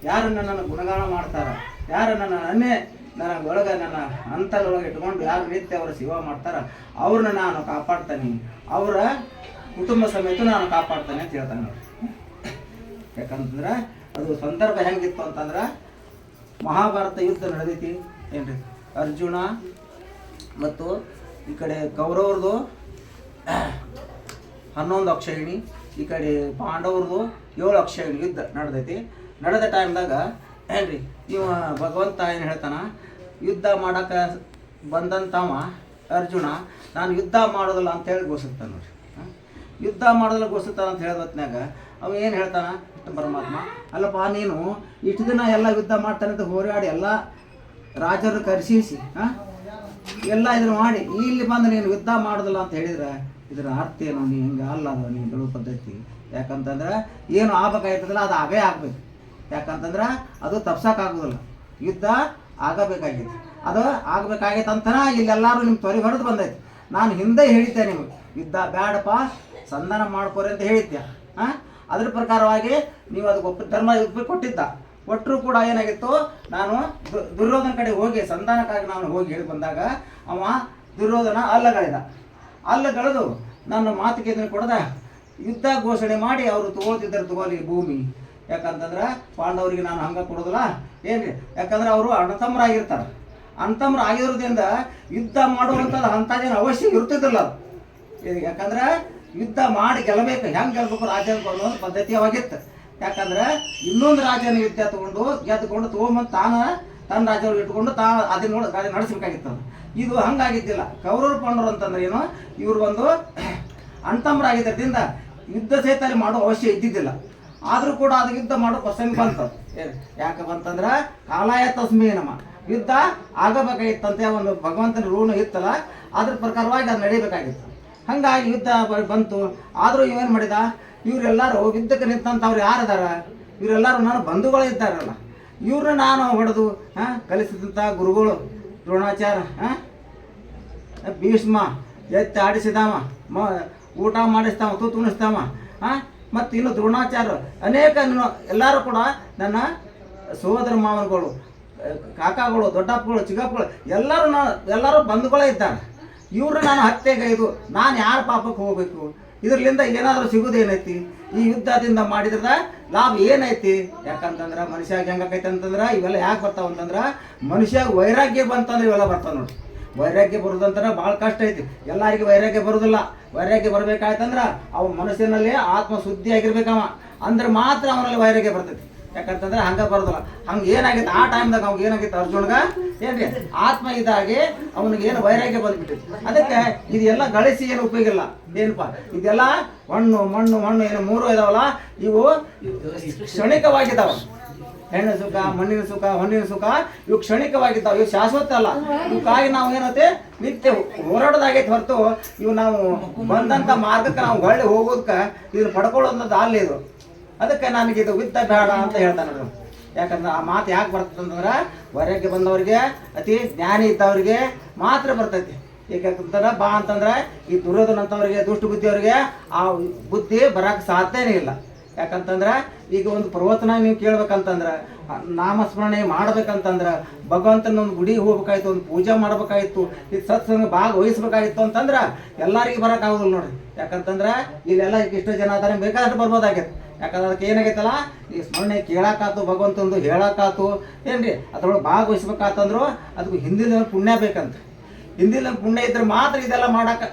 ಯಾರು ನನ್ನನ್ನು ಗುಣಗಾನ ಮಾಡ್ತಾರ, ಯಾರು ನನ್ನ ಒಳಗೆ ನನ್ನ ಅಂತರೊಳಗೆ ಇಟ್ಕೊಂಡು ಯಾರು ನಿತ್ಯ ಅವರ ಸೇವಾ ಮಾಡ್ತಾರ ಅವ್ರನ್ನ ನಾನು ಕಾಪಾಡ್ತಾನೆ, ಅವರ ಕುಟುಂಬ ಸಮೇತ ನಾನು ಕಾಪಾಡ್ತಾನೆ ಅಂತ ಹೇಳ್ತಾನೆ ನೋಡಿ. ಯಾಕಂತಂದ್ರೆ ಅದು ಸಂದರ್ಭ ಹೆಂಗಿತ್ತು ಅಂತಂದ್ರೆ ಮಹಾಭಾರತ ಯುದ್ಧ ನಡೆದೈತಿ ಏನ್ರಿ. ಅರ್ಜುನ ಮತ್ತು ಈ ಕಡೆ ಕೌರವ್ರದು 11 ಅಕ್ಷಯಣಿ, ಈ ಕಡೆ ಪಾಂಡವ್ರದು 7 ಅಕ್ಷಯಣಿ ಯುದ್ಧ ನಡೆದೈತಿ. ನಡೆದ ಟೈಮ್ದಾಗ ಏನ್ರಿ ಇವ ಭಗವಂತ ಏನು ಹೇಳ್ತಾನ, ಯುದ್ಧ ಮಾಡಕ್ಕೆ ಬಂದಂತವ ಅರ್ಜುನ ನಾನು ಯುದ್ಧ ಮಾಡೋದಿಲ್ಲ ಅಂತ ಹೇಳಿ ಘೋಷಿಸ್ತಾನೆ ನೋಡ್ರಿ. ಯುದ್ಧ ಮಾಡೋದಿಲ್ಲ ಘೋಷಿಸ್ತಾನ ಅಂತ ಹೇಳಿದ ಹೊತ್ನ್ಯಾಗ ಅವ ಏನು ಹೇಳ್ತಾನ ಕೃಷ್ಣ ಪರಮಾತ್ಮ, ಅಲ್ಲಪ್ಪ ನೀನು ಇಷ್ಟು ದಿನ ಎಲ್ಲ ಯುದ್ಧ ಮಾಡ್ತಾನೆ ಅಂತ ಹೋರಾಡಿ ಎಲ್ಲ ರಾಜರು ಕರೆಸಿಸಿ ಎಲ್ಲ ಇದನ್ನು ಮಾಡಿ ಇಲ್ಲಿ ಬಂದು ನೀನು ಯುದ್ಧ ಮಾಡೋದಿಲ್ಲ ಅಂತ ಹೇಳಿದ್ರೆ ಇದರ ಅರ್ಥ ಏನು? ನೀ ಹಿಂಗೆ ಅಲ್ಲ ಅದು ನೀನು ಹೇಳೋ ಪದ್ಧತಿ. ಯಾಕಂತಂದ್ರೆ ಏನು ಆಗ್ಬೇಕಾಗಿರ್ತದಲ್ಲ ಅದು ಆಗೇ ಆಗ್ಬೇಕು. ಯಾಕಂತಂದ್ರೆ ಅದು ತಪ್ಸೋಕ್ಕಾಗೋದಿಲ್ಲ, ಯುದ್ಧ ಆಗಬೇಕಾಗಿತ್ತು, ಅದು ಆಗಬೇಕಾಗೈತೆ ಅಂತನ ಇಲ್ಲೆಲ್ಲರೂ ನಿಮ್ಮ ತೊರೆ ಹೊಡೆದು ಬಂದೈತಿ. ನಾನು ಹಿಂದೆ ಹೇಳಿದ್ದೆ ನಿಮಗೆ ಯುದ್ಧ ಬೇಡಪ್ಪ ಸಂಧಾನ ಮಾಡ್ಕೋರಿ ಅಂತ ಹೇಳಿದ್ದೆ. ಅದ್ರ ಪ್ರಕಾರವಾಗಿ ನೀವು ಅದಕ್ಕೆ ಧರ್ಮ ಯುದ್ಧ ಕೊಟ್ಟಿದ್ದ. ಒಟ್ಟರು ಕೂಡ ಏನಾಗಿತ್ತು, ನಾನು ದುರ್ಯೋಧನ ಕಡೆ ಹೋಗಿ ಸಂಧಾನಕ್ಕಾಗಿ ನಾನು ಹೋಗಿ ಹೇಳಿ ಬಂದಾಗ ಅವ ದುರ್ಯೋಧನ ಅಲ್ಲಗಳೆದು ನನ್ನ ಮಾತಿಗೆ ಇದನ್ನು ಕೊಡದ ಯುದ್ಧ ಘೋಷಣೆ ಮಾಡಿ ಅವರು ತಗೊಳ್ತಿದ್ದಾರೆ ತಗೋಲಿ ಭೂಮಿ. ಯಾಕಂತಂದ್ರೆ ಪಾಂಡವರಿಗೆ ನಾನು ಹಂಗೆ ಕೊಡೋದಿಲ್ಲ ಏನ್ರಿ. ಯಾಕಂದ್ರೆ ಅವರು ಅಣ್ಣತಮ್ಮರಾಗಿರ್ತಾರೆ. ಅಣ್ಣತಮ್ಮರು ಆಗಿರೋದ್ರಿಂದ ಯುದ್ಧ ಮಾಡುವಂಥದ್ದು ಅಂಥದ್ದೇನು ಅವಶ್ಯ ಇರ್ತಿದ್ದಿಲ್ಲ ಅದು. ಯಾಕಂದ್ರೆ ಯುದ್ಧ ಮಾಡಿ ಗೆಲ್ಲಬೇಕು, ಹೆಂಗೆ ಗೆಲ್ಬೇಕು ರಾಜ್ಯ ಅನ್ನೋದು ಪದ್ಧತಿಯಾಗಿತ್ತು. ಯಾಕಂದ್ರೆ ಇನ್ನೊಂದು ರಾಜ್ಯನ ಯುದ್ಧ ಗೆದ್ದುಕೊಂಡು ತೊಗೊಂಬಂದು ತನ್ನ ರಾಜ್ಯವ್ರಿಗೆ ಇಟ್ಕೊಂಡು ಅದನ್ನ ರಾಜ್ಯ ನಡೆಸಬೇಕಾಗಿತ್ತು. ಇದು ಹಂಗಾಗಿದ್ದಿಲ್ಲ. ಕೌರವರು ಪಾಂಡವರು ಅಂತಂದ್ರೆ ಏನು, ಇವರು ಒಂದು ಅಣ್ತಮ್ಮರಾಗಿದ್ದರಿಂದ ಯುದ್ಧ ಸಹಿತ ಮಾಡೋ ಅವಶ್ಯ ಇದ್ದಿದ್ದಿಲ್ಲ. ಆದರೂ ಕೂಡ ಅದು ಯುದ್ಧ ಮಾಡೋ ಪ್ರಸಂಗ ಬಂತು. ಯಾಕೆ ಬಂತಂದ್ರೆ ಕಾಲಾಯ ತಸ್ಮೇ ನಮ, ಯುದ್ಧ ಆಗಬೇಕಾಗಿತ್ತಂತೆ ಒಂದು ಭಗವಂತನ ರೂಢ ಇತ್ತಲ್ಲ, ಅದ್ರ ಪ್ರಕಾರವಾಗಿ ಅದು ನಡೀಬೇಕಾಗಿತ್ತು. ಹಾಗಾಗಿ ಯುದ್ಧ ಬಂತು. ಆದರೂ ಇವೇನು ಮಾಡಿದ, ಇವರೆಲ್ಲರೂ ಯುದ್ಧಕ್ಕೆ ನಿಂತಂಥವ್ರು ಯಾರದಾರ, ಇವರೆಲ್ಲರೂ ನಾನು ಬಂಧುಗಳು ಇದ್ದಾರಲ್ಲ, ಇವ್ರನ್ನ ನಾನು ಹೊಡೆದು ಕಲಿಸಿದಂಥ ಗುರುಗಳು ದ್ರೋಣಾಚಾರ್ಯ, ಭೀಷ್ಮ ಎತ್ತಿ ಆಡಿಸಿದಾವ, ಊಟ ಮಾಡಿಸ್ತಾವ, ತೂತು ಉಣಿಸ್ತಾವ, ಮತ್ತು ಇನ್ನು ದ್ರೋಣಾಚಾರ್ಯ ಅನೇಕ ಎಲ್ಲರೂ ಕೂಡ ನನ್ನ ಸೋದರ ಮಾವನಗಳು, ಕಾಕಾಗಳು, ದೊಡ್ಡಪ್ಪಗಳು, ಚಿಕ್ಕಪ್ಪಗಳು ಎಲ್ಲರೂ ಬಂಧುಗಳೇ ಇದ್ದಾರೆ. ಇವ್ರನ್ನ ನಾನು ಹತ್ಯೆಗೈದು ನಾನು ಯಾರ ಪಾಪಕ್ಕೆ ಹೋಗ್ಬೇಕು, ಇದರಿಂದ ಏನಾದರೂ ಸಿಗೋದೇನೈತಿ, ಈ ಯುದ್ಧದಿಂದ ಮಾಡಿದ್ರದ ಲಾಭ ಏನೈತಿ? ಯಾಕಂತಂದ್ರೆ ಮನುಷ್ಯಾಗ ಹೆಂಗಾಕೈತೆ ಅಂತಂದ್ರೆ ಇವೆಲ್ಲ ಯಾಕೆ ಬರ್ತಾವ ಅಂತಂದ್ರೆ ಮನುಷ್ಯಾಗ ವೈರಾಗ್ಯ ಬಂತಂದ್ರೆ ಇವೆಲ್ಲ ಬರ್ತಾವ ನೋಡಿ. ವೈರಾಗ್ಯ ಬರೋದಂದ್ರೆ ಭಾಳ ಕಷ್ಟ ಐತಿ. ಎಲ್ಲರಿಗೂ ವೈರಾಗ್ಯ ಬರೋದಿಲ್ಲ. ವೈರಾಗ್ಯ ಬರ್ಬೇಕಾಯ್ತಂದ್ರೆ ಅವ ಮನಸ್ಸಿನಲ್ಲಿ ಆತ್ಮ ಶುದ್ಧಿ ಆಗಿರ್ಬೇಕವ, ಅಂದ್ರೆ ಮಾತ್ರ ಅವನಲ್ಲಿ ವೈರಾಗ್ಯ ಬರ್ತೈತಿ. ಯಾಕಂತಂದ್ರೆ ಹಂಗೆ ಬರೋದಿಲ್ಲ. ಹಂಗೆ ಏನಾಗಿತ್ತು ಆ ಟೈಮ್ದಾಗ ಅವ್ಗೆ ಏನಾಗಿತ್ತು, ಅರ್ಜುನ್ಗ ಏನ್ರಿ ಆತ್ಮ ಇದಾಗಿ ಅವನಿಗೆ ಏನು ವೈರಾಗ್ಯ ಬಂದ್ಬಿಟ್ಟಿತ್ತು. ಅದಕ್ಕೆ ಇದೆಲ್ಲ ಗಳಿಸಿ ಏನು ಉಪಯೋಗ ಇಲ್ಲ. ಏನಪ್ಪ ಇದೆಲ್ಲ ಮಣ್ಣು ಏನು 3 ಇದಾವಲ್ಲ, ಇವು ಕ್ಷಣಿಕವಾಗಿದ್ದಾವೆ. ಹೆಣ್ಣು ಸುಖ, ಮಣ್ಣಿನ ಸುಖ, ಹೊಣ್ಣಿನ ಸುಖ, ಇವು ಕ್ಷಣಿಕವಾಗಿದ್ದಾವೆ, ಇವು ಶಾಶ್ವತ ಅಲ್ಲ. ಇವಕ್ಕಾಗಿ ನಾವು ಏನತ್ತೆ ನಿತ್ಯ ಹೋರಾಡೋದಾಗೈತೆ ಹೊರತು ಇವು ನಾವು ಬಂದಂಥ ಮಾರ್ಗಕ್ಕೆ ನಾವು ಹೊಳ್ಳಿ ಹೋಗೋದಕ್ಕೆ ಇದನ್ನು ಪಡ್ಕೊಳ್ಳೋದು ಅಲ್ಲಿ ಇದು. ಅದಕ್ಕೆ ನನಗಿದು ಯುದ್ಧ ಬೇಡ ಅಂತ ಹೇಳ್ತಾನೆ. ಯಾಕಂದ್ರೆ ಆ ಮಾತು ಯಾಕೆ ಬರ್ತದೆ ಅಂತಂದ್ರೆ ವೈರಾಗ್ಯ ಬಂದವ್ರಿಗೆ, ಅತಿ ಜ್ಞಾನಿ ಇದ್ದವ್ರಿಗೆ ಮಾತ್ರ ಬರ್ತೈತಿ. ಯಾಕಂತಂದ್ರೆ ಬಾ ಅಂತಂದ್ರೆ ಈ ದುರ್ಯೋಧನ ಅಂತವ್ರಿಗೆ, ದುಷ್ಟ ಬುದ್ಧಿಯವ್ರಿಗೆ ಆ ಬುದ್ಧಿ ಬರೋಕ್ಕೆ ಸಾಧ್ಯನೇ ಇಲ್ಲ. ಯಾಕಂತಂದ್ರೆ ಈಗ ಒಂದು ಪ್ರವಚನ ನೀವು ಕೇಳ್ಬೇಕಂತಂದ್ರೆ, ನಾಮಸ್ಮರಣೆ ಮಾಡ್ಬೇಕಂತಂದ್ರೆ, ಭಗವಂತನ ಒಂದು ಗುಡಿಗೆ ಹೋಗ್ಬೇಕಾಯ್ತು, ಒಂದು ಪೂಜೆ ಮಾಡ್ಬೇಕಾಗಿತ್ತು, ಇದು ಸತ್ಸಂಗ ಭಾಗವಹಿಸ್ಬೇಕಾಗಿತ್ತು ಅಂತಂದ್ರೆ ಎಲ್ಲರಿಗೂ ಬರೋಕ್ಕಾಗೋದಿಲ್ಲ ನೋಡ್ರಿ. ಯಾಕಂತಂದ್ರೆ ಇಲ್ಲೆಲ್ಲ ಇಷ್ಟು ಜನ ಅದಾರೆ, ಬೇಕಾದಷ್ಟು ಬರ್ಬೋದಾಗೈತೆ. ಯಾಕಂದ್ರೆ ಅದಕ್ಕೆ ಏನಾಗೈತಲ್ಲ, ಈ ಸ್ಮರಣೆ ಕೇಳಾಕಾತು, ಭಗವಂತಂದು ಹೇಳಾಕಾತು ಏನ್ರಿ, ಅದ್ರೊಳಗೆ ಭಾಗವಹಿಸ್ಬೇಕಾತಂದ್ರು ಅದಕ್ಕೆ ಹಿಂದಿನ ಪುಣ್ಯ ಬೇಕಂತ. ಹಿಂದಿನ ಪುಣ್ಯ ಇದ್ರೆ ಮಾತ್ರ ಇದೆಲ್ಲ ಮಾಡೋಕೆ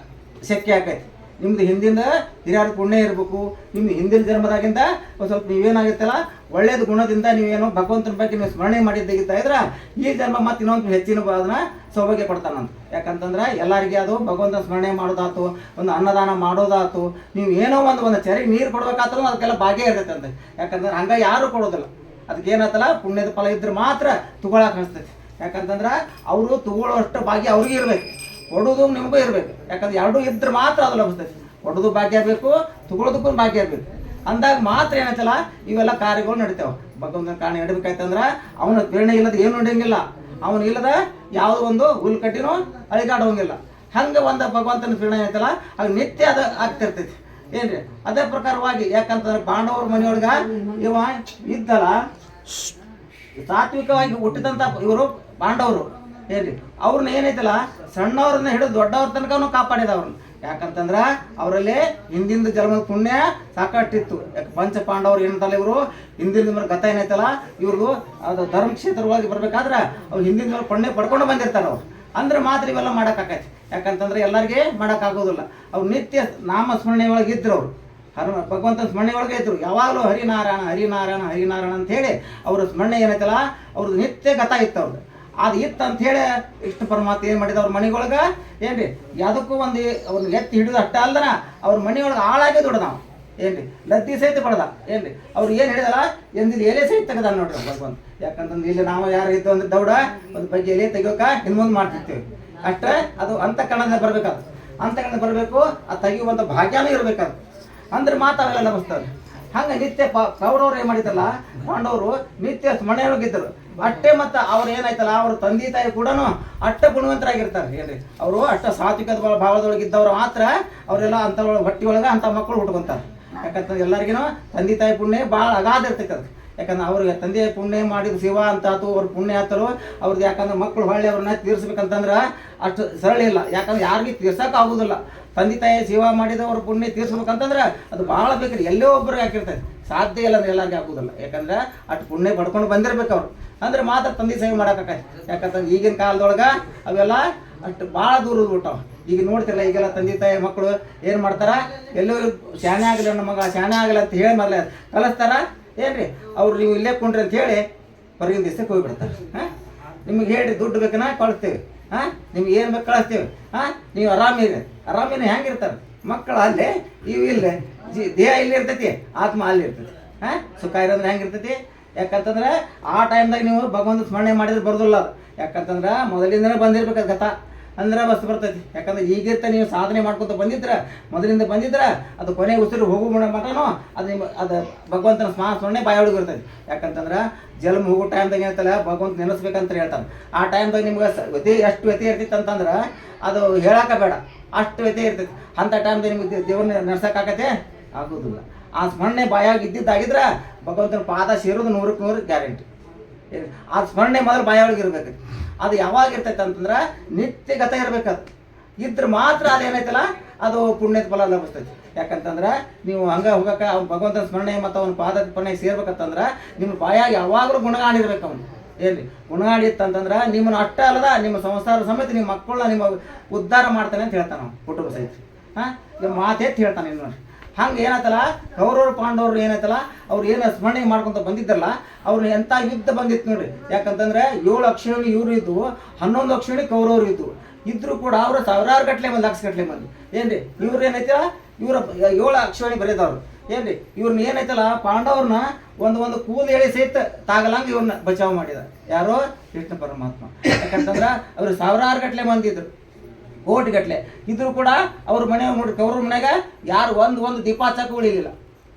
ಶಕ್ಯ ಆಕೈತಿ. ನಿಮ್ದು ಹಿಂದಿಂದ ಹಿರಿಯರ ಪುಣ್ಯ ಇರಬೇಕು. ನಿಮ್ಮ ಹಿಂದಿನ ಜನ್ಮದಾಗಿಂದ ಒಂದು ಸ್ವಲ್ಪ ನೀವೇನಾಗಿತ್ತಲ್ಲ ಒಳ್ಳೇದು ಗುಣದಿಂದ ನೀವೇನೋ ಭಗವಂತನ ಬಗ್ಗೆ ನೀವು ಸ್ಮರಣೆ ಮಾಡಿದ್ದಾಗಿದ್ದ ಇದ್ರೆ ಈ ಜನ್ಮ ಮತ್ತು ಇನ್ನೊಂದು ಹೆಚ್ಚಿನ ಅದನ್ನ ಸೌಭಾಗ್ಯ ಕೊಡ್ತಾನಂತ. ಯಾಕಂತಂದ್ರೆ ಎಲ್ಲರಿಗೆ ಅದು ಭಗವಂತನ ಸ್ಮರಣೆ ಮಾಡೋದಾತು, ಒಂದು ಅನ್ನದಾನ ಮಾಡೋದಾತು, ನೀವು ಏನೋ ಒಂದು ಚರಿಗೆ ನೀರು ಕೊಡ್ಬೇಕಾದ್ರೂ ಅದಕ್ಕೆಲ್ಲ ಭಾಗ್ಯ ಇರ್ತೈತೆ ಅಂತ. ಯಾಕಂದ್ರೆ ಹಂಗೆ ಯಾರು ಕೊಡೋದಿಲ್ಲ. ಅದಕ್ಕೆ ಏನಾಯ್ತಲ್ಲ, ಪುಣ್ಯದ ಫಲ ಇದ್ರೆ ಮಾತ್ರ ತಗೊಳಕ್ಕೆ ಅನಿಸ್ತೈತಿ. ಯಾಕಂತಂದ್ರೆ ಅವರು ತಗೊಳ್ಳೋಷ್ಟು ಭಾಗ್ಯ ಅವ್ರಿಗೆ ಇರಬೇಕು, ಕೊಡೋದು ನಿಮಗೂ ಇರಬೇಕು. ಯಾಕಂದ್ರೆ ಎರಡೂ ಇದ್ರೆ ಮಾತ್ರ ಅದು ಲಭಿಸ್ತೈತಿ. ಕೊಡೋದು ಭಾಗ್ಯ ಬೇಕು, ತಗೊಳ್ಳೋದಕ್ಕೂ ಭಾಗ್ಯ ಬೇಕು. ಅಂದಾಗ ಮಾತ್ರ ಏನಾಯ್ತಲ್ಲ ಇವೆಲ್ಲ ಕಾರ್ಯಗಳು ನಡೀತಾವೆ. ಭಗವಂತನ ಕಾರಣ ನಡಿಬೇಕಾಯ್ತಂದ್ರೆ ಅವನ ಪ್ರೇರಣೆ ಇಲ್ಲದ ಏನು ನಡೆಯಂಗಿಲ್ಲ. ಅವನು ಇಲ್ಲದ ಯಾವುದೋ ಒಂದು ಹುಲ್ ಕಟ್ಟಿನೂ ಅಳಿಗಾಡೋಂಗಿಲ್ಲ. ಹಂಗೆ ಒಂದು ಭಗವಂತನ ಪ್ರೇರಣೆ ಐತಲ್ಲ ಅದು ನಿತ್ಯ ಅದು ಆಗ್ತಿರ್ತೈತಿ ಏನ್ರಿ. ಅದೇ ಪ್ರಕಾರವಾಗಿ ಯಾಕಂತಂದ್ರೆ ಪಾಂಡವ್ರ ಮನೆಯೊಳಗೆ ಇವ ಇದ್ದಲ್ಲ, ಸಾತ್ವಿಕವಾಗಿ ಹುಟ್ಟಿದಂಥ ಇವರು ಪಾಂಡವರು ಏನ್ರಿ ಅವ್ರನ್ನ ಏನೈತಲ್ಲ ಸಣ್ಣವ್ರನ್ನ ಹಿಡಿದು ದೊಡ್ಡವ್ರ ತನಕನೂ ಕಾಪಾಡಿದ ಅವ್ರನ್ನ. ಯಾಕಂತಂದ್ರೆ ಅವರಲ್ಲಿ ಹಿಂದಿನ ಜನ್ಮದ ಪುಣ್ಯ ಸಾಕಷ್ಟಿತ್ತು. ಯಾಕೆ ಪಂಚ ಪಾಂಡವ್ರು ಏನಂತಲ್ಲ ಇವರು ಹಿಂದಿನ ಗತ ಏನೈತಲ್ಲ ಇವ್ರದ್ದು ಅದು ಧರ್ಮಕ್ಷೇತ್ರವಾಗಿ ಬರ್ಬೇಕಾದ್ರೆ ಅವ್ರು ಹಿಂದಿನ ಪುಣ್ಯ ಪಡ್ಕೊಂಡು ಬಂದಿರ್ತಾರೆ ಅವ್ರು. ಅಂದ್ರೆ ಮಾತ್ರ ಇವೆಲ್ಲ ಮಾಡೋಕ್ಕಾಕೈತಿ. ಯಾಕಂತಂದ್ರೆ ಎಲ್ಲರಿಗೆ ಮಾಡೋಕ್ಕಾಗೋದಿಲ್ಲ. ಅವ್ರು ನಿತ್ಯ ನಾಮ ಸ್ಮರಣೆ ಒಳಗೆ ಇದ್ರು. ಅವರು ಭಗವಂತನ ಸ್ಮರಣೆ ಒಳಗೆ ಇದ್ರು. ಯಾವಾಗಲೂ ಹರಿನಾರಾಯಣ ಹರಿನಾರಾಯಣ ಹರಿನಾರಾಯಣ ಅಂಥೇಳಿ ಅವ್ರ ಸ್ಮರಣೆ ಏನೈತಲ್ಲ ಅವ್ರದ್ದು ನಿತ್ಯ ಗತ ಇತ್ತು ಅವ್ರದ್ದು. ಅದು ಇತ್ತು ಅಂಥೇಳಿ ಇಷ್ಟು ಪರಮಾತ್ಮ ಏನು ಮಾಡಿದ ಅವ್ರ ಮನೆಗೊಳಗೆ ಏನ್ರಿ ಯಾವುದಕ್ಕೂ ಒಂದು ಅವ್ರನ್ನ ಎತ್ತಿ ಹಿಡಿದು ಅಟ್ಟ ಅಲ್ದನ ಅವ್ರ ಮನೆಯೊಳಗೆ ಆಳಾಗಿ ದುಡ್ದ ನಾವು ಏನ್ರಿ ಲದ್ದಿ ಸಹಿತ ಪಡೆದ ಏನ್ರಿ ಅವ್ರು ಏನು ಹೇಳಿದಲ್ಲ ಎಂದಿಲ್ಲಿ ಎಲೆ ಸಹಿತ ತೆಗೆದ ನೋಡ್ರಿ ಭಗವಂತ. ಯಾಕಂತಂದ್ರೆ ಇಲ್ಲಿ ನಾವು ಯಾರು ಇತ್ತು ಅಂದ್ರೆ ದೌಡ ಒಂದು ಬಗ್ಗೆ ಎಲೆ ತೆಗಿಯೋಕ ಹಿಂದೆ ಮಾಡ್ತಿರ್ತೀವಿ ಅಷ್ಟೇ. ಅದು ಅಂತಃಕರಣದಿಂದ ಬರ್ಬೇಕಾದ ಅಂತಃಕರಣ ಬರಬೇಕು. ಅದು ತೆಗಿಯುವಂಥ ಭಾಗ್ಯನೂ ಇರಬೇಕಾದ ಅಂದ್ರೆ ಮಾತಾವೆಲ್ಲ ಲಭಿಸ್ತಾರೆ. ಹಂಗೆ ನಿತ್ಯ ಕೌರವ್ರು ಏನು ಮಾಡಿದ್ದಲ್ಲ ಪಾಂಡವರು ನಿತ್ಯ ಸ್ಮರಣೆಯೊಳಗಿದ್ದರು ಅಷ್ಟೇ. ಮತ್ತು ಅವ್ರು ಏನಾಯ್ತಲ್ಲ ಅವ್ರ ತಂದೆ ತಾಯಿ ಕೂಡ ಅಷ್ಟ ಗುಣವಂತರಾಗಿರ್ತಾರೆ ಏನ್ರಿ. ಅವರು ಅಷ್ಟ ಸಾತ್ವಿಕದ ಭಾವದೊಳಗಿದ್ದವ್ರು ಮಾತ್ರ ಅವರೆಲ್ಲ ಅಂಥ ಹೊಟ್ಟೆ ಒಳಗೆ ಅಂಥ ಮಕ್ಕಳು ಹುಟ್ಕೊಂತಾರೆ. ಯಾಕಂತಂದ್ರೆ ಎಲ್ಲರಿಗೂ ತಂದೆ ತಾಯಿ ಪುಣ್ಯ ಭಾಳ ಅಗಾಧ ಇರ್ತೈತೆ. ಯಾಕಂದ್ರೆ ಅವ್ರಿಗೆ ತಂದೆ ಪುಣ್ಯ ಮಾಡಿದ ಶಿವ ಅಂತಾತು ಅವ್ರ ಪುಣ್ಯ ಆತರು ಅವ್ರದ್ದು. ಯಾಕಂದ್ರೆ ಮಕ್ಕಳು ಹೊಳ್ಳಿ ಅವ್ರನ್ನ ತೀರ್ಸ್ಬೇಕಂತಂದ್ರೆ ಅಷ್ಟು ಸರಳ ಇಲ್ಲ. ಯಾಕಂದ್ರೆ ಯಾರಿಗೆ ತೀರ್ಸೋಕೆ ಆಗೋದಿಲ್ಲ. ತಂದೆ ತಾಯಿ ಸೇವಾ ಮಾಡಿದವ್ರ ಪುಣ್ಯ ತೀರ್ಸ್ಬೇಕಂತಂದ್ರೆ ಅದು ಭಾಳ ಬೇಕ್ರಿ. ಎಲ್ಲೋ ಒಬ್ಬರಿಗೆ ಹಾಕಿರ್ತೈತೆ, ಸಾಧ್ಯ ಇಲ್ಲ ಅಂದ್ರೆ ಎಲ್ಲರಿಗೆ ಆಗೋದಿಲ್ಲ. ಯಾಕಂದ್ರೆ ಅಷ್ಟು ಪುಣ್ಯ ಪಡ್ಕೊಂಡು ಬಂದಿರ್ಬೇಕು ಅವ್ರು. ಅಂದ್ರೆ ಮಾತ್ರ ತಂದೆ ಸೇವೆ ಮಾಡೋಕ್ಕಾಗೈತಿ. ಯಾಕಂತಂದ್ರೆ ಈಗಿನ ಕಾಲದೊಳಗೆ ಅವೆಲ್ಲ ಅಷ್ಟು ಭಾಳ ದೂರದ ಬಿಟ್ಟವು. ಈಗ ನೋಡ್ತಿರಲ್ಲ ಈಗೆಲ್ಲ ತಂದೆ ತಾಯಿ ಮಕ್ಕಳು ಏನು ಮಾಡ್ತಾರೆ, ಎಲ್ಲೋ ಶಾಣೆ ಆಗಲಿ ನಮ್ಮ ಮಗ ಶಾಣೆ ಆಗಲ್ಲ ಅಂತ ಹೇಳಿ ಮೊದಲೇ ಕಲಿಸ್ತಾರ ಏನ್ರಿ. ಅವ್ರು ನೀವು ಇಲ್ಲೇ ಕೊಂಡ್ರಿ ಅಂತ ಹೇಳಿ ಹೊರಗಿನ ದಿವಸಕ್ಕೆ ಹೋಗಿಬಿಡ್ತಾರೆ. ನಿಮಗೆ ಹೇಳ್ರಿ ದುಡ್ಡು ಬೇಕನ್ನ ಕಳಿಸ್ತೀವಿ, ನಿಮ್ಗೆ ಏನು ಬೇಕು ಕಳಿಸ್ತೀವಿ, ನೀವು ಆರಾಮಿನ ಹೆಂಗಿರ್ತಾರೆ ಮಕ್ಕಳು ಅಲ್ಲೇ ಇವು ಇಲ್ಲೇ ದೇಹ ಇಲ್ಲಿ ಇರ್ತೈತಿ, ಆತ್ಮ ಅಲ್ಲಿ ಇರ್ತೈತಿ. ಸುಖ ಇರೋದ್ರೆ ಹೆಂಗಿರ್ತೈತಿ. ಯಾಕಂತಂದ್ರೆ ಆ ಟೈಮ್ದಾಗ ನೀವು ಭಗವಂತ ಸ್ಮರಣೆ ಮಾಡಿದ್ರೆ ಬರೋದಿಲ್ಲ ಅದು. ಯಾಕಂತಂದ್ರೆ ಮೊದಲಿಂದನೇ ಬಂದಿರ್ಬೇಕು ಗತ ಅಂದ್ರೆ ಬಸ್ ಬರ್ತೈತಿ. ಯಾಕಂದ್ರೆ ಈಗಿರ್ತ ನೀವು ಸಾಧನೆ ಮಾಡ್ಕೊತ ಬಂದಿದ್ರೆ ಮೊದಲಿಂದ ಬಂದಿದ್ರೆ ಅದು ಕೊನೆ ಉಸಿರು ಹೋಗೋ ಮಟನೂ ಅದು ನಿಮ್ಮ ಅದು ಭಗವಂತನ ಸ್ಮರಣೆ ಬಾಯೊಳಗೆ ಇರ್ತೈತಿ. ಯಾಕಂತಂದ್ರೆ ಜನ್ಮ ಹೋಗೋ ಟೈಮ್ದಾಗ ಏನೈತಲ್ಲ ಭಗವಂತ ನೆನೆಸ್ಬೇಕಂತ ಹೇಳ್ತಾನೆ. ಆ ಟೈಮ್ದಾಗ ನಿಮ್ಗೆ ಎಷ್ಟು ವ್ಯತಿ ಇರ್ತೈತೆ ಅಂತಂದ್ರೆ ಅದು ಹೇಳಕ್ಕೆ ಬೇಡ, ಅಷ್ಟು ವ್ಯತಿ ಇರ್ತೈತಿ. ಅಂಥ ಟೈಮ್ದಾಗ ನಿಮ್ಗೆ ದೇವ್ರನ್ನ ನಡ್ಸೋಕ್ಕಾಗತ್ತೆ ಆಗೋದಿಲ್ಲ. ಆ ಸ್ಮರಣೆ ಬಾಯಾಗಿ ಇದ್ದಿದ್ದಾಗಿದ್ರೆ ಭಗವಂತನ ಪಾದ ಸೇರೋದು 100ಕ್ಕೆ 100 ಗ್ಯಾರಂಟಿ. ಆ ಸ್ಮರಣೆ ಮೊದಲು ಬಾಯೊಳಗೆ ಇರ್ಬೇಕು. ಅದು ಯಾವಾಗ ಇರ್ತೈತೆ ಅಂತಂದ್ರೆ ನಿತ್ಯ ಗತ ಇರ್ಬೇಕದು. ಇದ್ರೆ ಮಾತ್ರ ಅದೇನೈತಲ್ಲ ಅದು ಪುಣ್ಯದ ಫಲ ಲಭಿಸ್ತೈತಿ. ಯಾಕಂತಂದ್ರೆ ನೀವು ಹಂಗೆ ಹೋಗಕ್ಕೆ ಅವ್ನು ಭಗವಂತನ ಸ್ಮರಣೆ ಮತ್ತು ಅವ್ನ ಪಾದದ ಸ್ಮರಣೆ ಸೇರ್ಬೇಕಂತಂದ್ರೆ ನಿಮ್ಮ ಬಾಯಾಗಿ ಯಾವಾಗಲೂ ಗುಣಗಾನ ಇರ್ಬೇಕು. ಅವನು ಏನ್ರಿ ಗುಣಗಾನ ಇತ್ತಂತಂದ್ರೆ ನಿಮ್ಮನ್ನು ಅಷ್ಟೇ ಅಲ್ಲದ ನಿಮ್ಮ ಸಂಸಾರ ಸಮೇತ ನಿಮ್ಮ ಮಕ್ಕಳನ್ನ ನಿಮ್ಮ ಉದ್ಧಾರ ಮಾಡ್ತಾನೆ ಅಂತ ಹೇಳ್ತಾನೆ ಅವ್ನು ಕುಟುಂಬ ಸಹಿತ. ಈಗ ಮಾತೆತ್ತು ಹೇಳ್ತಾನೆ ಇನ್ನು ನೋಡಿ. ಹಂಗೆ ಏನಾಯ್ತಲ್ಲ ಕೌರವರು ಪಾಂಡವರು ಏನಾಯ್ತಲ್ಲ ಅವ್ರು ಏನು ಸ್ಮರಣೆ ಮಾಡ್ಕೊತ ಬಂದಿದ್ದಲ್ಲ ಅವ್ರು ಎಂಥ ಯುದ್ಧ ಬಂದಿತ್ತು ನೋಡ್ರಿ. ಯಾಕಂತಂದ್ರೆ 7 ಅಕ್ಷೋಣಿ ಇವರು ಇದ್ದು 11 ಅಕ್ಷೋಣಿ ಕೌರವರು ಇದ್ರು ಕೂಡ ಅವರು ಸಾವಿರಾರು ಗಟ್ಟಲೆ ಮಂದಿ ಲಕ್ಷ ಗಟ್ಟಲೆ ಮಂದಿ ಏನ್ರಿ. ಇವ್ರು ಏನೈತಲ್ಲ ಇವ್ರ 7 ಅಕ್ಷೋಣಿ ಬರೆದವ್ರು ಏನ್ರಿ. ಇವ್ರನ್ನ ಏನೈತಲ್ಲ ಪಾಂಡವ್ರನ್ನ ಒಂದು ಕೂದಲು ಹೇಳಿ ಸಹಿತ ತಾಗಲಂಗೆ ಇವ್ರನ್ನ ಬಚಾವ್ ಮಾಡಿದ ಯಾರೋ ಕೃಷ್ಣ ಪರಮಾತ್ಮ. ಯಾಕಂತಂದ್ರೆ ಅವ್ರು ಸಾವಿರಾರು ಗಟ್ಟಲೆ ಮಂದಿ ಇದ್ರು, ಕೋಟಿಗಟ್ಟಲೆ ಇದ್ರು ಕೂಡ ಅವ್ರ ಮನೆ ನೋಡಿ ಕೌರವ್ರ ಮನೆಗೆ ಯಾರು ಒಂದು ದೀಪ ಹಚ್ಚಕ್ಕೆ ಉಳಿಲಿಲ್ಲ.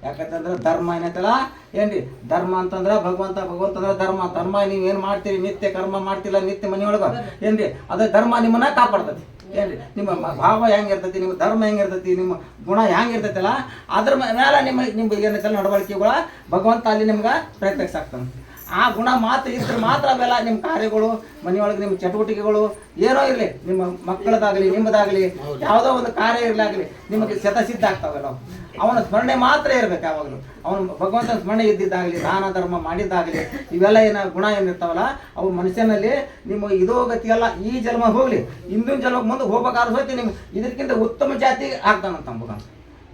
ಯಾಕಂತಂದ್ರೆ ಧರ್ಮ ಏನೈತಲ್ಲ ಏನ್ರಿ. ಧರ್ಮ ಅಂತಂದ್ರೆ ಭಗವಂತಂದ್ರೆ ಧರ್ಮ ನೀವೇನು ಮಾಡ್ತೀರಿ ನಿತ್ಯ ಕರ್ಮ ಮಾಡ್ತಿಲ್ಲ ನಿತ್ಯ ಮನೆಯೊಳಗೆ ಏನ್ರಿ. ಅದೇ ಧರ್ಮ ನಿಮ್ಮನ್ನ ಕಾಪಾಡ್ತೈತಿ ಏನ್ರಿ. ನಿಮ್ಮ ಭಾವ ಹೆಂಗಿರ್ತೈತಿ, ನಿಮ್ಮ ಧರ್ಮ ಹೆಂಗಿರ್ತೈತಿ, ನಿಮ್ಮ ಗುಣ ಹೆಂಗಿರ್ತೈತಲ್ಲ ಅದ್ರ ಮೇಲೆ ನಿಮ್ಗೆ ಏನೈತಲ್ಲ ನಡವಳಿಕೆಗಳ ಭಗವಂತ ಅಲ್ಲಿ ನಿಮ್ಗೆ ಪ್ರತ್ಯಕ್ಷ ಆಗ್ತಾನೆ. ಆ ಗುಣ ಮಾತ್ರ ಇದ್ರೆ ಮಾತ್ರ ಅವೆಲ್ಲ ನಿಮ್ಮ ಕಾರ್ಯಗಳು ಮನೆಯೊಳಗೆ ನಿಮ್ಮ ಚಟುವಟಿಕೆಗಳು ಏನೋ ಇರಲಿ, ನಿಮ್ಮ ಮಕ್ಕಳದಾಗಲಿ ನಿಮ್ಮದಾಗಲಿ ಯಾವುದೋ ಒಂದು ಕಾರ್ಯ ಇರಲಾಗಲಿ ನಿಮಗೆ ಶತಸಿದ್ಧ ಆಗ್ತಾವಲ್ಲ. ಅವನ ಸ್ಮರಣೆ ಮಾತ್ರ ಇರಬೇಕು ಯಾವಾಗಲೂ. ಅವನು ಭಗವಂತನ ಸ್ಮರಣೆ ಇದ್ದಿದ್ದಾಗಲಿ ದಾನ ಧರ್ಮ ಮಾಡಿದ್ದಾಗಲಿ ಇವೆಲ್ಲ ಗುಣ ಏನಿರ್ತಾವಲ್ಲ ಅವು ಮನುಷ್ಯನಲ್ಲಿ ನಿಮ್ಮ ಇದೋ ಗತಿಯಲ್ಲ. ಈ ಜನ್ಮ ಹೋಗಲಿ ಹಿಂದಿನ ಜನ್ಮಕ್ಕೆ ಮುಂದೆ ಹೋಗ್ಬೇಕಾದ್ರೆ ಸೋತಿ ನಿಮ್ಗೆ ಇದಕ್ಕಿಂತ ಉತ್ತಮ ಜಾತಿ ಆಗ್ತಾನಂತ ಭಗವಂತ.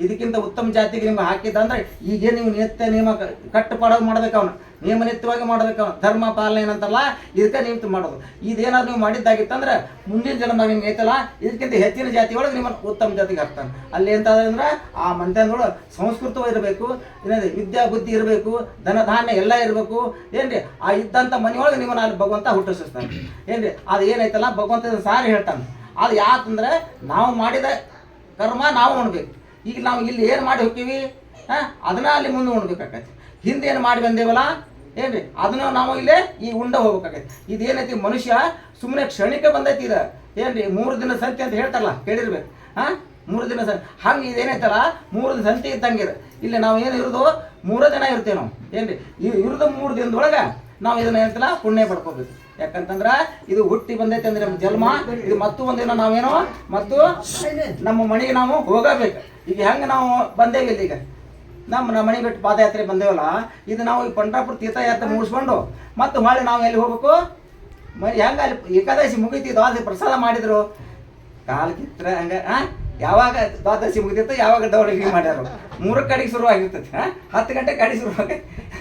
ಇದಕ್ಕಿಂತ ಉತ್ತಮ ಜಾತಿಗೆ ನಿಮ್ಗೆ ಹಾಕಿದ್ದಂದ್ರೆ ಈಗ ನೀವು ನಿತ್ಯ ನಿಯಮ ಕಟ್ಟುಪಾಡೋದು ಮಾಡ್ಬೇಕು. ಅವನು ನಿಯಮನಿತ್ಯವಾಗಿ ಮಾಡ್ಬೇಕು. ಅವನು ಧರ್ಮ ಪಾಲನೆ ಏನಂತಲ್ಲ ಇದಕ್ಕೆ ನಿಮಿತ್ತ ಮಾಡೋದು. ಇದೇನಾದ್ರು ನೀವು ಮಾಡಿದ್ದಾಗಿತ್ತಂದ್ರೆ ಮುಂದಿನ ಜನ್ಮ ನಿಮ್ಗೆ ಐತಲ್ಲ ಇದಕ್ಕಿಂತ ಹೆಚ್ಚಿನ ಜಾತಿ ಒಳಗೆ ನಿಮ್ಮನ್ನು ಉತ್ತಮ ಜಾತಿಗೆ ಹಾಕ್ತಾನೆ. ಅಲ್ಲಿ ಎಂತಂದ್ರೆ ಆ ಮಂತ್ಯದೊಳಗೆ ಸಂಸ್ಕೃತವೂ ಇರಬೇಕು, ಏನಿದೆ ವಿದ್ಯಾ ಬುದ್ಧಿ ಇರಬೇಕು, ಧನ ಧಾನ್ಯ ಎಲ್ಲ ಇರಬೇಕು ಏನ್ರಿ. ಆ ಇದ್ದಂಥ ಮನೆಯೊಳಗೆ ನಿಮ್ಮನ್ನು ಅಲ್ಲಿ ಭಗವಂತ ಹುಟ್ಟಿಸ್ತಾನೆ ಏನ್ರಿ. ಅದು ಏನೈತಲ್ಲ ಭಗವಂತ ಸಾರಿ ಹೇಳ್ತಾನೆ. ಅದು ಯಾಕಂದ್ರೆ ನಾವು ಮಾಡಿದ ಕರ್ಮ ನಾವು ಉಣ್ಬೇಕು. ಈಗ ನಾವು ಇಲ್ಲಿ ಏನು ಮಾಡಿ ಹೋಗ್ತೀವಿ ಅದನ್ನ ಅಲ್ಲಿ ಮುಂದೆ ಉಣ್ಬೇಕಾಗೈತಿ. ಹಿಂದೆ ಏನು ಮಾಡಿ ಬಂದೇವಲ್ಲ ಏನ್ರಿ ಅದನ್ನ ನಾವು ಇಲ್ಲೇ ಈ ಉಂಡ ಹೋಗ್ಬೇಕಾಗೈತಿ. ಇದೇನೈತಿ ಮನುಷ್ಯ ಸುಮ್ಮನೆ ಕ್ಷಣಿಕ ಬಂದೈತಿ ಇದು ಏನ್ರಿ. 3 ದಿನ ಸಂತೆ ಅಂತ ಹೇಳ್ತಾರಲ್ಲ ಕೇಳಿರ್ಬೇಕು. 3 ದಿನ ಸಂತೆ ಹಂಗೆ ಇದೇನೈತಲ್ಲ 3 ದಿನ ಸಂತೆ ಇದ್ದಂಗೆ ಇಲ್ಲಿ ನಾವು ಏನು ಇರೋದು ಮೂರೇ ದಿನ ಇರ್ತೇವೆ ನಾವು ಏನ್ರಿ ಇವ್ರದ 3 ದಿನದೊಳಗೆ ನಾವು ಇದನ್ನ ಏನಂತಲ್ಲ ಪುಣ್ಯ ಪಡ್ಕೋಬೇಕು. ಯಾಕಂತಂದ್ರ ಇದು ಹುಟ್ಟಿ ಬಂದೈತೆ ಅಂದ್ರೆ ನಮ್ಮ ಜನ್ಮ, ಇದು ಮತ್ತು ಒಂದಿನ ನಾವೇನೋ ಮತ್ತು ನಮ್ಮ ಮನೆಗೆ ನಾವು ಹೋಗಬೇಕು. ಈಗ ಹೆಂಗೆ ನಾವು ಬಂದೇವಿ ಇಲ್ಲಿ, ಈಗ ನಮ್ಮ ಮನೆ ಬಿಟ್ಟು ಪಾದಯಾತ್ರೆ ಬಂದೇವಲ್ಲ, ಇದು ನಾವು ಈ ಪಂಡ್ರಾಪುರ ತೀರ್ಥಯಾತ್ರೆ ಮುಗಿಸ್ಕೊಂಡು ಮತ್ತು ಹೊಳ್ಳಿ ನಾವು ಎಲ್ಲಿ ಹೋಗ್ಬೇಕು, ಹೆಂಗ ಅಲ್ಲಿ ಏಕಾದಶಿ ಮುಗಿತಿದ್ದು ಅದು ಪ್ರಸಾದ ಮಾಡಿದ್ರು ಕಾಲು ಕಿತ್ರ ಹಂಗ ಯಾವಾಗ ದ್ವಾದಶಿ ಮುಗಿದಿತ್ತು, ಯಾವಾಗ ದೌಡಿಗೆ ಮಾಡ್ಯಾರ 3 ಕಡೆಗೆ ಶುರು ಆಗಿರ್ತೈತಿ, 10 ಗಂಟೆ ಕಡೆ ಶುರು ಆಗಿ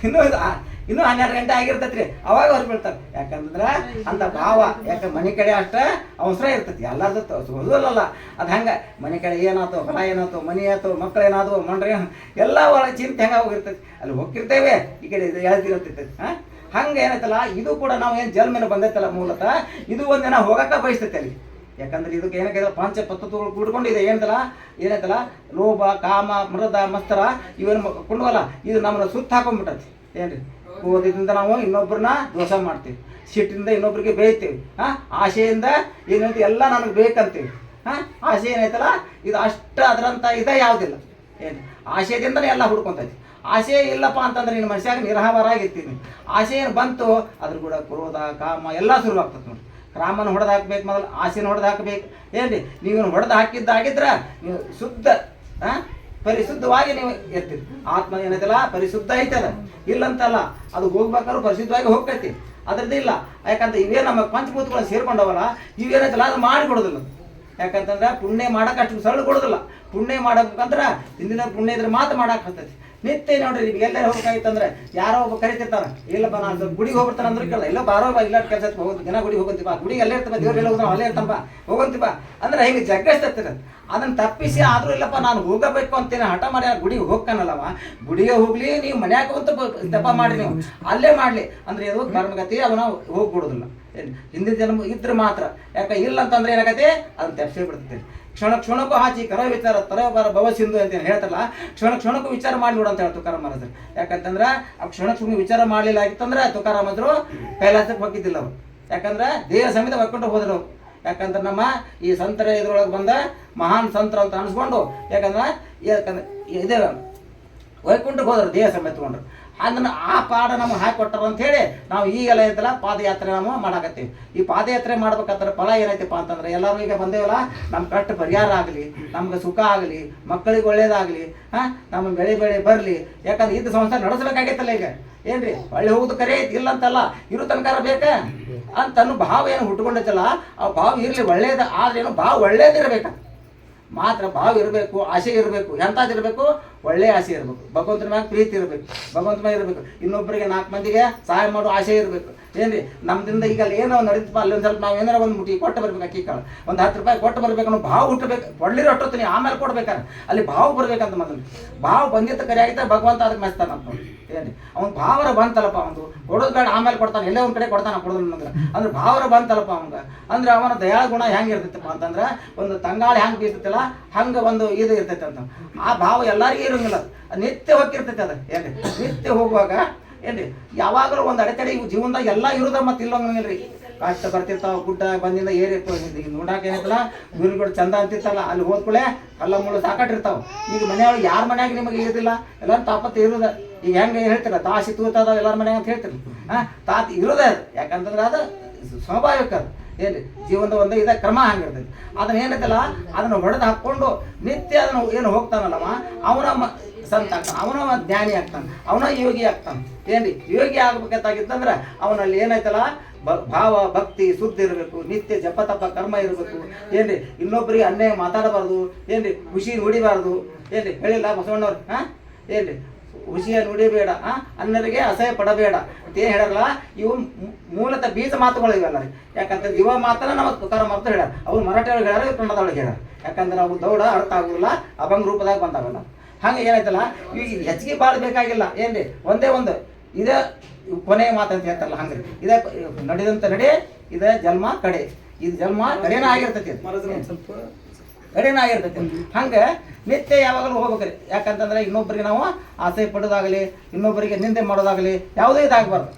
ಇನ್ನೂ 12 ಗಂಟೆ ಆಗಿರ್ತೈತಿ ರೀ, ಅವಾಗ ಅವ್ರು ಬೀಳ್ತಾರೆ. ಯಾಕಂದ್ರೆ ಅಂತ ಭಾವ, ಯಾಕೆ ಮನೆ ಕಡೆ ಅಷ್ಟ ಅವಸರ ಇರ್ತೈತಿ ಎಲ್ಲಾರ್ದು ಓದೋಲ್ಲ. ಅದು ಹಂಗೆ ಮನೆ ಕಡೆ ಏನಾಯ್ತು, ಹೊಲ ಏನಾಯ್ತು, ಮನೆ ಆಯ್ತು, ಮಕ್ಳು ಏನಾದ್ರು ಮಂಡ್ರೆ ಎಲ್ಲ ಒಳಗೆ ಚಿಂತೆ ಹೆಂಗೆ ಹೋಗಿರ್ತೈತಿ, ಅಲ್ಲಿ ಹೋಗಿರ್ತೇವೆ ಈ ಕಡೆ ಇದು ಹೇಳ್ತಿರ್ತೈತಿ. ಹಂಗೆ ಏನೈತಲ್ಲ, ಇದು ಕೂಡ ನಾವು ಏನು ಜನ್ಮೇಲೆ ಬಂದೈತಲ್ಲ ಮೂಲತಃ, ಇದು ಒಂದಿನ ಹೋಗಕ್ಕೆ ಬಯಸ್ತೈತೆ ಅಲ್ಲಿ. ಯಾಕಂದ್ರೆ ಇದಕ್ಕೆ ಏನಕ್ಕೆ ಪಂಚ ಪದ್ಧತಿಗಳು ಕೂಡ್ಕೊಂಡಿದೆ ಏನೈತಲ್ಲ ಲೋಭ, ಕಾಮ, ಮೃದ, ಮಸ್ತರ ಇವೇನು ಕೊಂಡವಲ್ಲ, ಇದು ನಮ್ಮನ್ನ ಸುತ್ತ ಹಾಕೊಂಡ್ಬಿಟ್ಟೈತಿ. ಏನ್ರಿ ಕ್ರೋಧದಿಂದ ನಾವು ಇನ್ನೊಬ್ಬರನ್ನ ದೋಷ ಮಾಡ್ತೀವಿ, ಸಿಟ್ಟಿಂದ ಇನ್ನೊಬ್ರಿಗೆ ಬೇಯ್ತೀವಿ, ಆಸೆಯಿಂದ ಏನೈತಿ ಎಲ್ಲ ನನಗೆ ಬೇಕಂತೀವಿ. ಆಸೆ ಏನೈತಲ್ಲ ಇದು ಅಷ್ಟ ಅದರಂತ ಇದೆ ಯಾವುದಿಲ್ಲ. ಏನು ಆಸೆದಿಂದನೇ ಎಲ್ಲ ಹುಡ್ಕೊಂತೈತಿ. ಆಸೆ ಇಲ್ಲಪ್ಪ ಅಂತಂದ್ರೆ ನಿನ್ನ ಮನುಷ್ಯಾಗ ನಿರಹವಾರ ಆಗಿರ್ತೀನಿ. ಆಸೆ ಏನು ಬಂತು ಅದ್ರ ಕೂಡ ಕ್ರೋಧ, ಕಾಮ ಎಲ್ಲ ಶುರು ಆಗ್ತದೆ ನೋಡಿ. ರಾಮನ ಹೊಡೆದು ಹಾಕ್ಬೇಕು, ಮೊದಲು ಆಸೆನ ಹೊಡೆದು ಹಾಕ್ಬೇಕು. ಏನ್ರಿ ನೀವೇನು ಹೊಡೆದು ಹಾಕಿದ್ದಾಗಿದ್ರೆ ನೀವು ಶುದ್ಧ ಪರಿಶುದ್ಧವಾಗಿ ನೀವು ಇರ್ತೀರಿ. ಆತ್ಮ ಏನೈತಲ್ಲ ಪರಿಶುದ್ಧ ಐತದ, ಇಲ್ಲಂತಲ್ಲ, ಅದು ಹೋಗ್ಬೇಕಾದ್ರೂ ಪರಿಶುದ್ಧವಾಗಿ ಹೋಗ್ತೈತಿ, ಅದ್ರದ್ದು ಇಲ್ಲ. ಯಾಕಂದ್ರೆ ಇವೇ ನಮ್ಮ ಪಂಚಭೂತಗಳನ್ನ ಸೇರ್ಕೊಂಡವಲ್ಲ, ಇವೇನೈತಲ್ಲ ಅದು ಮಾಡಿಕೊಡೋದಿಲ್ಲ. ಯಾಕಂತಂದ್ರೆ ಪುಣ್ಯ ಮಾಡಕ್ಕೆ ಅಷ್ಟು ಸರಳ ಕೊಡೋದಿಲ್ಲ. ಪುಣ್ಯ ಮಾಡಬೇಕಂದ್ರೆ ಹಿಂದಿನ ಪುಣ್ಯ ಇದ್ರೆ ಮಾತು ಮಾಡಕ್ಕೆ ಹತ್ತೈತಿ. ನಿತ್ಯ ನೋಡ್ರಿ, ನಿಮ್ಗೆ ಎಲ್ಲರೂ ಹೋಗ್ಬೇಕಾಗಿತ್ತಂದ್ರೆ ಯಾರೋ ಒಬ್ಬ ಕರಿತಿರ್ತಾರ, ಇಲ್ಲಪ್ಪ ನಾನು ಗುಡಿಗೆ ಹೋಗ್ಬಿಡ್ತಾನೆ ಅಂದ್ರೆ ಕೇಳ, ಇಲ್ಲ ಬಾರೋ ಬಾ, ಇಲ್ಲ ಕೆಲಸಕ್ಕೆ ಹೋಗೋದು, ದಿನ ಗುಡಿಗೆ ಹೋಗಂತೀವ, ಗುಡಿಗೆ ಅಲ್ಲೇ ಇರ್ತಪ್ಪ, ದೇವ್ರು ಎಲ್ಲ ಹೋದ್ರೆ ಅಲ್ಲೇ ಇರ್ತಪ್ಪ ಹೋಗಂತೀವ ಅಂದ್ರೆ ಹಿಂಗೆ ಜಗ್ಗಸ್ತೈತಿರ. ಅದನ್ನ ತಪ್ಪಿಸಿ ಆದ್ರೂ ಇಲ್ಲಪ್ಪ ನಾನು ಹೋಗಬೇಕು ಅಂತೇನೆ ಹಠ ಮಾಡಿ ಗುಡಿಗೆ ಹೋಗ್ತಾನಲ್ಲವ, ಗುಡಿಗೆ ಹೋಗ್ಲಿ, ನೀವು ಮನ್ಯಾಗ ಅಂತ ತಪ್ಪ ಮಾಡಿ ನೀವು ಅಲ್ಲೇ ಮಾಡ್ಲಿ ಅಂದ್ರೆ ಅದು ಕರ್ಮಗತಿ, ಅದನ್ನ ಹೋಗ್ಬಿಡೋದಿಲ್ಲ. ಹಿಂದಿನ ಜನ್ಮ ಇದ್ರೆ ಮಾತ್ರ. ಯಾಕೆ ಇಲ್ಲ ಅಂತಂದ್ರೆ ಏನಾಗತ್ತೆ, ಅದನ್ನ ತಪ್ಪಿಸಿ ಬಿಡ್ತೈತಿ. ಕ್ಷಣಕ್ಕೂ ಹಾಚಿ ಕರ ವಿಚಾರ ತರಬಾರ ಭವ ಸಿಂಧು ಅಂತ ಹೇಳ್ತಾರಲ್ಲ, ಕ್ಷಣಕ್ಕೂ ವಿಚಾರ ಮಾಡಿಬಿಡು ಅಂತ ಹೇಳಿ ತುಕಾರಾಮ್ ಮಹಾರಾಜರು. ಯಾಕಂತಂದ್ರೆ ಆ ಕ್ಷಣಕ್ಕೆ ವಿಚಾರ ಮಾಡಲಿಲ್ಲ ಆಗಿತ್ತಂದ್ರೆ ತುಕಾರಾಮದ್ರು ಕೈಲಾಸಕ್ಕೆ ಹೋಗಿದ್ದಿಲ್ಲ ಅವರು. ಯಾಕಂದ್ರೆ ದೇಹ ಸಮೇತ ಹೊಕ್ಕೊಂಡು ಹೋದ್ರು. ಯಾಕಂದ್ರೆ ನಮ್ಮ ಈ ಸಂತರ ಇದ್ರೊಳಗೆ ಬಂದ ಮಹಾನ್ ಸಂತರ ಅಂತ ಅನ್ಸ್ಕೊಂಡು, ಯಾಕಂದ್ರೆ ಇದೇ ವೈಕುಂಠಕ್ಕೆ ಹೋದ್ರು ದೇಹ ಸಮೇತ ತಗೊಂಡ್ರು. ಅದನ್ನು ಆ ಪಾಡ ನಮಗೆ ಹಾಕಿಕೊಟ್ಟಾರ ಅಂತ ಹೇಳಿ ನಾವು ಈಗೆಲ್ಲ ಐತಲ್ಲ ಪಾದಯಾತ್ರೆ ನಾವು ಮಾಡಾಕತ್ತೀವಿ. ಈ ಪಾದಯಾತ್ರೆ ಮಾಡ್ಬೇಕಾದ್ರೆ ಫಲ ಏನೈತಪ್ಪ ಅಂತಂದ್ರೆ, ಎಲ್ಲರೂ ಈಗ ಬಂದೇವಲ್ಲ, ನಮ್ಮ ಕಷ್ಟ ಪರಿಹಾರ ಆಗಲಿ, ನಮ್ಗೆ ಸುಖ ಆಗಲಿ, ಮಕ್ಕಳಿಗೆ ಒಳ್ಳೇದಾಗಲಿ, ನಮ್ಮ ಬೆಳೆ ಬರಲಿ. ಯಾಕಂದ್ರೆ ಇದು ಸಂಸಾರ ನಡೆಸಬೇಕಾಗೈತಲ್ಲ ಈಗ. ಏನ್ರಿ ಒಳ್ಳೆ ಹೋಗುದು ಕರೆ ಐತಿ, ಇಲ್ಲ ಅಂತಲ್ಲ, ಇರು ತನಕ ಬೇಕಾ ಅಂತನೂ ಭಾವ ಏನು ಹುಟ್ಕೊಂಡೈತಲ್ಲ, ಆ ಭಾವ ಇರಲಿ ಒಳ್ಳೇದು. ಆದ್ರೆ ಏನು ಭಾವ ಒಳ್ಳೇದಿರಬೇಕು ಮಾತ್ರ. ಭಾವ ಇರಬೇಕು, ಆಸೆ ಇರಬೇಕು. ಎಂಥದ್ದಿರಬೇಕು, ಒಳ್ಳೆ ಆಸೆ ಇರಬೇಕು, ಭಗವಂತನ ಮ್ಯಾಗ ಪ್ರೀತಿ ಇರಬೇಕು, ಭಗವಂತ ಮ್ಯಾಗ ಇರಬೇಕು, ಇನ್ನೊಬ್ಬರಿಗೆ 4 ಮಂದಿಗೆ ಸಹಾಯ ಮಾಡೋ ಆಸೆ ಇರಬೇಕು. ಏನ್ರಿ ನಮ್ದಿಂದ ಈಗ ಅಲ್ಲಿ ಏನೋ ನಡೀತಪ್ಪ, ಅಲ್ಲಿ ಒಂದು ಸ್ವಲ್ಪ ನಾವು ಏನಾರ ಒಂದು ಮುಟ್ಟಿ ಕೊಟ್ಟು ಬರ್ಬೇಕು, ಅಕ್ಕಿ ಕಾಳು ಒಂದು 10 ರೂಪಾಯಿ ಕೊಟ್ಟು ಬರ್ಬೇಕು ಅನ್ನೋ ಭಾವ ಹುಟ್ಟಬೇಕು. ಕೊಡ್ಲಿರೋ ಅಷ್ಟೊತ್ತೀನಿ ಆಮೇಲೆ ಕೊಡ್ಬೇಕಾರೆ ಅಲ್ಲಿ ಭಾವ ಬರ್ಬೇಕಂತ ಮೊದಲು. ಭಾವ ಬಂದಿದ್ದ ಕರೆ ಆಗಿದ್ದರೆ ಭಗವಂತ ಅದಕ್ಕೆ ಮೆಚ್ತಾನಂತ ನೋಡಿ. ಏನ್ರಿ ಅವ್ನು ಭಾವರ ಬಂತಲ್ಲಪ್ಪ, ಅವನು ಕೊಡೋದು ಬೇಡ ಆಮೇಲೆ ಕೊಡ್ತಾನೆ, ಎಲ್ಲೇ ಒಂದು ಕಡೆ ಕೊಡ್ತಾನೆ, ಕೊಡೋದಿಲ್ಲ ಅಂದ್ರೆ ಭಾವರ ಬಂತಲ್ಲಪ್ಪ ಅವಂಗ ಅಂದ್ರೆ ಅವನ ದಯಾ ಗುಣ ಹೆಂಗೆ ಇರ್ತೈತಪ್ಪ ಅಂತಂದ್ರೆ, ಒಂದು ತಂಗಾಳಿ ಹೆಂಗೆ ಬೀರ್ತೈತಲ್ಲ ಹಂಗೆ ಒಂದು ಇದು ಇರ್ತೈತೆ ಅಂತ. ಆ ಭಾವ ಎಲ್ಲರಿಗೂ ಇರೋಂಗಿಲ್ಲ, ನಿತ್ಯ ಹೋಗಿರ್ತೈತೆ. ಅದು ಏನ್ರಿ ನಿತ್ಯ ಹೋಗುವಾಗ ಏನ್ರಿ ಯಾವಾಗಲೂ ಒಂದು ಅಡೆತಡೆ ಜೀವನದಾಗ ಎಲ್ಲ ಇರೋದ ಮತ್ತೆ ಇಲ್ಲಂಗಿಲ್ರಿ. ಕಷ್ಟ ಬರ್ತಿರ್ತಾವ, ಗುಡ್ಡ ಬಂದಿಂದ ಏರಿರ್ತಾವ, ನೋಡಾಕ ಏನೈತಲ್ಲ ಗುರುಗಳು ಚಂದ ಅಂತಿರ್ತಲ್ಲ, ಅಲ್ಲಿ ಹೋದ್ಕೂಳೆ ಕಲ್ಲ ಮುಳ್ಳು ಸಾಕಾಟಿರ್ತಾವ. ಈಗ ಮನೆಯೊಳಗೆ ಯಾರ ಮನ್ಯಾಗ ನಿಮಗೆ ಇರೋದಿಲ್ಲ, ಎಲ್ಲರೂ ತಾಪತ್ತು ಇರೋದ. ಈಗ ಹೆಂಗೆ ಹೇಳ್ತೀರ ತಾಸಿ ತೂತದ ಎಲ್ಲರ ಮನ್ಯಾಗ ಅಂತ ಹೇಳ್ತೀರಿ, ತಾತ ಇರೋದೇ ಅದು. ಯಾಕಂತಂದ್ರೆ ಅದು ಸ್ವಾಭಾವಿಕ. ಅದು ಏನು ಜೀವನದ ಒಂದು ಇದ ಕ್ರಮ ಹಂಗಿರ್ತೈತಿ. ಅದನ್ನ ಏನೈತಲ್ಲ ಅದನ್ನು ಹೊಡೆದು ಹಾಕ್ಕೊಂಡು ನಿತ್ಯ ಅದನ್ನು ಏನು ಹೋಗ್ತಾನಲ್ಲವ, ಅವನ ಸಂತ ಆಗ್ತಾನೆ, ಅವನ ಜ್ಞಾನಿ ಆಗ್ತಾನೆ, ಅವನ ಯೋಗಿ ಆಗ್ತಾನೆ. ಏನ್ರಿ ಯೋಗಿ ಆಗ್ಬೇಕಂತಾಗಿತ್ತಂದ್ರೆ ಅವನಲ್ಲಿ ಏನೈತಲ್ಲ ಭಾವ ಭಕ್ತಿ ಸುದ್ದಿ ಇರಬೇಕು, ನಿತ್ಯ ಜಪ ತಪ ಕರ್ಮ ಇರಬೇಕು. ಏನ್ರಿ ಇನ್ನೊಬ್ಬರಿಗೆ ಅನ್ಯಾಯ ಮಾತಾಡಬಾರ್ದು, ಏನ್ರಿ ಖುಷಿ ನುಡಿಬಾರ್ದು. ಏನ್ರಿ ಹೇಳಿಲ್ಲ ಬಸವಣ್ಣವ್ರು, ಏನ್ರಿ ಖುಷಿಯ ನುಡಿಬೇಡ, ಅನ್ನರಿಗೆ ಅಸಹ್ಯ ಪಡಬೇಡ ಅಂತ ಏನು ಹೇಳಲ್ಲ. ಇವು ಮೂಲತಃ ಬೀಜ ಮಾತುಗಳು ಇವೆಲ್ಲ ರೀ. ಯಾಕಂತಂದ್ರೆ ಇವ ಮಾತನ್ನ ನಮ್ಮ ತುಕಾರಾಮ್ ಅರ್ಥ ಹೇಳ್ಯಾರ, ಅವ್ರು ಮರಾಠಿಯೊಳಗೆ ಹೇಳ್ಯಾರ, ಕನ್ನಡದೊಳಗೆ ಹೇಳ್ಯಾರ. ಯಾಕಂದ್ರೆ ಅವ್ರು ದೌಡ ಅರ್ಥ ಆಗೋದಿಲ್ಲ, ಅಭಂಗ ರೂಪದಾಗ ಬಂದಾಗಲ್ಲ. ಹಂಗೆ ಏನಾಯ್ತಲ್ಲ ಈಗ ಹೆಚ್ಚಿಗೆ ಭಾಳ ಬೇಕಾಗಿಲ್ಲ. ಏನ್ರಿ ಒಂದೇ ಒಂದು ಇದೇ ಕೊನೆಯ ಮಾತಂತ ಹೇಳ್ತಾರಲ್ಲ, ಹಂಗ್ರಿ ಇದೇ ನಡೆದಂತ ನಡೆ, ಇದೇ ಜನ್ಮ ಕಡೆ, ಇದು ಜನ್ಮ ಕಡೆನ ಆಗಿರ್ತೈತಿ, ಸ್ವಲ್ಪ ಕಡೆನ ಆಗಿರ್ತೈತಿ. ಹಂಗೆ ನಿತ್ಯ ಯಾವಾಗಲೂ ಹೋಗ್ಬೇಕ್ರಿ. ಯಾಕಂತಂದ್ರೆ ಇನ್ನೊಬ್ಬರಿಗೆ ನಾವು ಆಸೆ ಪಡೋದಾಗಲಿ, ಇನ್ನೊಬ್ಬರಿಗೆ ನಿಂದೆ ಮಾಡೋದಾಗಲಿ ಯಾವುದೇ ಇದಾಗಬಾರ್ದು.